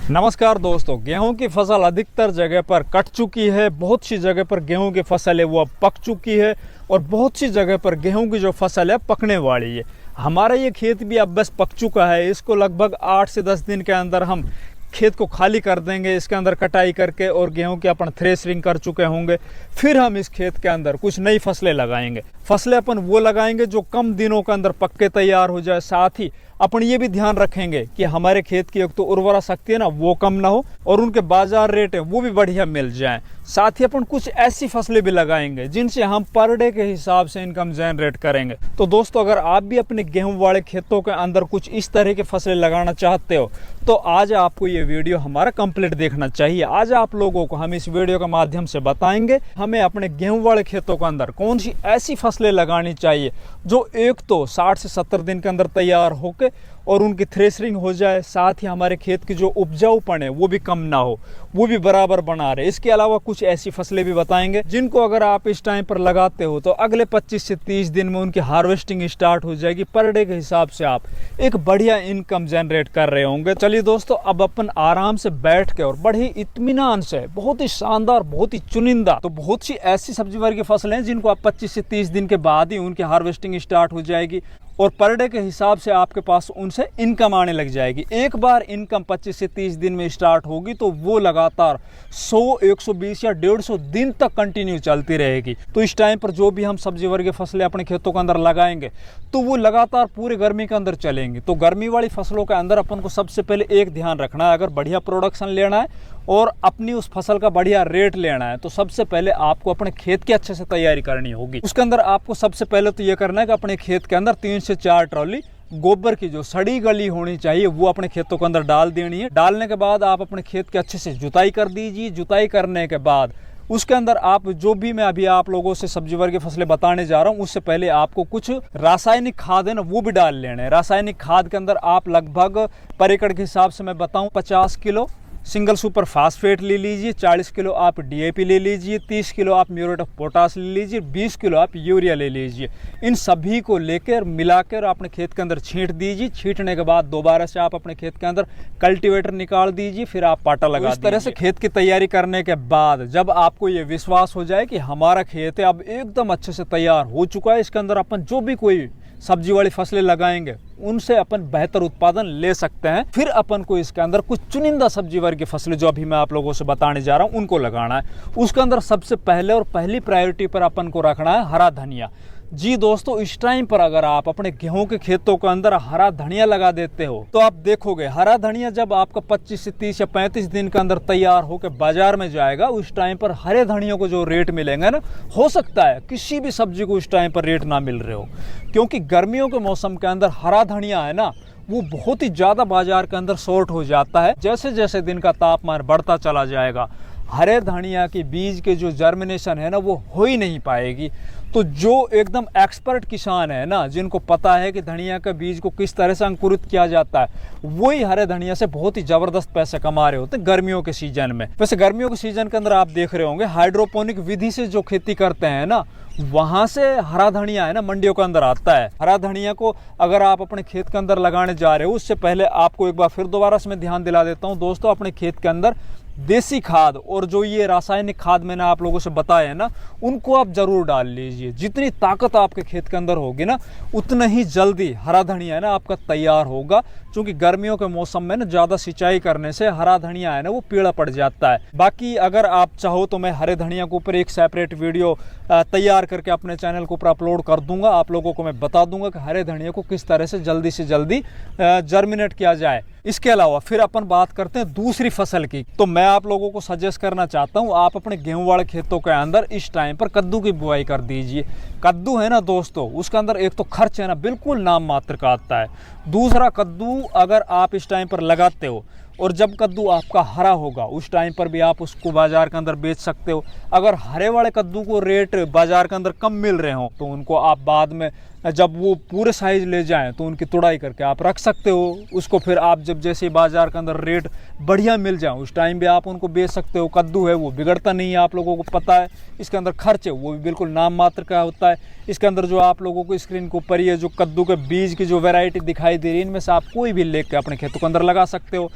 नमस्कार दोस्तों, गेहूं की फसल अधिकतर जगह पर कट चुकी है। बहुत सी जगह पर गेहूं की फसल है वो अब पक चुकी है और बहुत सी जगह पर गेहूं की जो फसल है पकने वाली है। हमारा ये खेत भी अब बस पक चुका है। इसको लगभग 8 से 10 दिन के अंदर हम खेत को खाली कर देंगे, इसके अंदर कटाई करके और गेहूं की अपन थ्रेशरिंग कर चुके होंगे। फिर हम इस खेत के अंदर कुछ नई फसलें लगाएंगे। फसलें अपन वो लगाएंगे जो कम दिनों के अंदर पक के तैयार हो जाए। साथ ही अपन ये भी ध्यान रखेंगे कि हमारे खेत की एक तो उर्वरा शक्ति है ना वो कम ना हो और उनके बाजार रेट है वो भी बढ़िया मिल जाए। साथ ही अपन कुछ ऐसी फसलें भी लगाएंगे जिनसे हम पर डे के हिसाब से इनकम जनरेट करेंगे। तो दोस्तों, अगर आप भी अपने गेहूं वाले खेतों के अंदर कुछ इस तरह की फसलें लगाना चाहते हो तो आज आपको ये वीडियो हमारा कंप्लीट देखना चाहिए। आज आप लोगों को हम इस वीडियो के माध्यम से बताएंगे हमें अपने गेहूं वाले खेतों के अंदर कौन सी ऐसी फसलें लगानी चाहिए जो एक तो 60 से 70 दिन के अंदर तैयार होकर और उनकी थ्रेशरिंग हो जाए। साथ ही हमारे खेत की जो उपजाऊपन है वो भी कम ना हो, वो भी बराबर बना रहे। इसके अलावा कुछ ऐसी फसलें भी बताएंगे जिनको अगर आप इस टाइम पर लगाते हो तो अगले 25 से 30 दिन में उनकी हार्वेस्टिंग स्टार्ट हो जाएगी। पर डे के हिसाब से आप एक बढ़िया इनकम जनरेट कर रहे होंगे। चलिए दोस्तों, अब अपन आराम से बैठ के और बड़े इत्मीनान से बहुत ही शानदार, बहुत ही चुनिंदा तो बहुत सी ऐसी सब्जी वर्ग की फसलें हैं जिनको आप 25 से 30 दिन के बाद ही उनकी हार्वेस्टिंग स्टार्ट हो जाएगी और पर डे के हिसाब से आपके पास उनसे इनकम आने लग जाएगी। एक बार इनकम 25 से 30 दिन में स्टार्ट होगी तो वो लगातार 100, 120 या 150 दिन तक कंटिन्यू चलती रहेगी। तो इस टाइम पर जो भी हम सब्जी वर्ग की फसलें अपने खेतों के अंदर लगाएंगे तो वो लगातार पूरे गर्मी के अंदर चलेंगी। तो गर्मी वाली फसलों के अंदर अपन को सबसे पहले एक ध्यान रखना है, अगर बढ़िया प्रोडक्शन लेना है और अपनी उस फसल का बढ़िया रेट लेना है तो सबसे पहले आपको अपने खेत की अच्छे से तैयारी करनी होगी। उसके अंदर आपको सबसे पहले तो ये करना है कि अपने खेत के अंदर 3 से 4 ट्रॉली गोबर की जो सड़ी गली होनी चाहिए वो अपने खेतों के अंदर डाल देनी है। डालने के बाद आप अपने खेत की अच्छे से जुताई कर दीजिए। जुताई करने के बाद उसके अंदर आप जो भी मैं अभी आप लोगों से सब्जी वर्ग की फसलें बताने जा रहा हूँ उससे पहले आपको कुछ रासायनिक खाद है ना वो भी डाल लेने हैं। रासायनिक खाद के अंदर आप लगभग पर एकड़ के हिसाब से मैं बताऊँ 50 किलो सिंगल सुपर फास्फेट ले लीजिए, 40 किलो आप डीएपी ले लीजिए, 30 किलो आप म्यूरेट ऑफ पोटास ले लीजिए, 20 किलो आप यूरिया ले लीजिए। इन सभी को लेकर मिलाकर अपने खेत के अंदर छींट दीजिए। छींटने के बाद दोबारा से आप अपने खेत के अंदर कल्टीवेटर निकाल दीजिए, फिर आप पाटा लगा दीजिए। इस तरह से खेत की तैयारी करने के बाद जब आपको ये विश्वास हो जाए कि हमारा खेत है अब एकदम अच्छे से तैयार हो चुका है, इसके अंदर अपन जो भी कोई सब्जी वाली फसलें लगाएंगे उनसे अपन बेहतर उत्पादन ले सकते हैं। फिर अपन को इसके अंदर कुछ चुनिंदा सब्जी वर्ग की फसलें जो अभी मैं आप लोगों से बताने जा रहा हूं उनको लगाना है। उसके अंदर सबसे पहले और पहली प्रायोरिटी पर अपन को रखना है हरा धनिया। जी दोस्तों, इस टाइम पर अगर आप अपने गेहूं के खेतों के अंदर हरा धनिया लगा देते हो तो आप देखोगे हरा धनिया जब आपका 25 से 30 या 35 दिन के अंदर तैयार होकर बाजार में जाएगा उस टाइम पर हरे धनिया को जो रेट मिलेंगे ना, हो सकता है किसी भी सब्जी को उस टाइम पर रेट ना मिल रहे हो, क्योंकि गर्मियों के मौसम के अंदर हरा धनिया है ना वो बहुत ही ज़्यादा बाजार के अंदर शॉर्ट हो जाता है। जैसे जैसे दिन का तापमान बढ़ता चला जाएगा हरे धनिया के बीज के जो जर्मिनेशन है ना वो हो ही नहीं पाएगी। तो जो एकदम एक्सपर्ट किसान है ना, जिनको पता है कि धनिया के बीज को किस तरह से अंकुरित किया जाता है, वही हरे धनिया से बहुत ही ज़बरदस्त पैसे कमा रहे होते हैं गर्मियों के सीजन में। वैसे गर्मियों के सीजन के अंदर आप देख रहे होंगे हाइड्रोपोनिक विधि से जो खेती करते हैं ना वहाँ से हरा धनिया है ना मंडियों के अंदर आता है। हरा धनिया को अगर आप अपने खेत के अंदर लगाने जा रहे हो उससे पहले आपको एक बार फिर दोबारा से मैं ध्यान दिला देता हूँ दोस्तों, अपने खेत के अंदर देसी खाद और जो ये रासायनिक खाद मैंने आप लोगों से बताया है ना उनको आप जरूर डाल लीजिए। जितनी ताकत आपके खेत के अंदर होगी ना उतना ही जल्दी हरा धनिया है ना आपका तैयार होगा, क्योंकि गर्मियों के मौसम में ना ज़्यादा सिंचाई करने से हरा धनिया है ना वो पीला पड़ जाता है। बाकी अगर आप चाहो तो मैं हरे धनिया के ऊपर एक सेपरेट वीडियो तैयार करके अपने चैनल के ऊपर अपलोड कर दूंगा। आप लोगों को मैं बता दूंगा कि हरे धनिया को किस तरह से जल्दी जर्मिनेट किया जाए। इसके अलावा फिर अपन बात करते हैं दूसरी फसल की। तो मैं आप लोगों को सजेस्ट करना चाहता हूं आप अपने गेहूं वाले खेतों के अंदर इस टाइम पर कद्दू की बुआई कर दीजिए। कद्दू है ना दोस्तों, उसके अंदर एक तो खर्च है ना बिल्कुल नाम मात्र का आता है। दूसरा, कद्दू अगर आप इस टाइम पर लगाते हो और जब कद्दू आपका हरा होगा उस टाइम पर भी आप उसको बाजार के अंदर बेच सकते हो। अगर हरे वाले कद्दू को रेट बाजार के अंदर कम मिल रहे हो तो उनको आप बाद में जब वो पूरे साइज ले जाएं तो उनकी तुड़ाई करके आप रख सकते हो। उसको फिर आप जब जैसे बाजार के अंदर रेट बढ़िया मिल जाए उस टाइम भी आप उनको बेच सकते हो। कद्दू है वो बिगड़ता नहीं है, आप लोगों को पता है। इसके अंदर खर्च है वो भी बिल्कुल नाम मात्र का होता है। इसके अंदर जो आप लोगों को स्क्रीन के ऊपर ये जो कद्दू के बीज की जो वैरायटी दिखाई दे रही है इनमें से आप कोई भी लेके अपने खेतों के अंदर लगा सकते हो।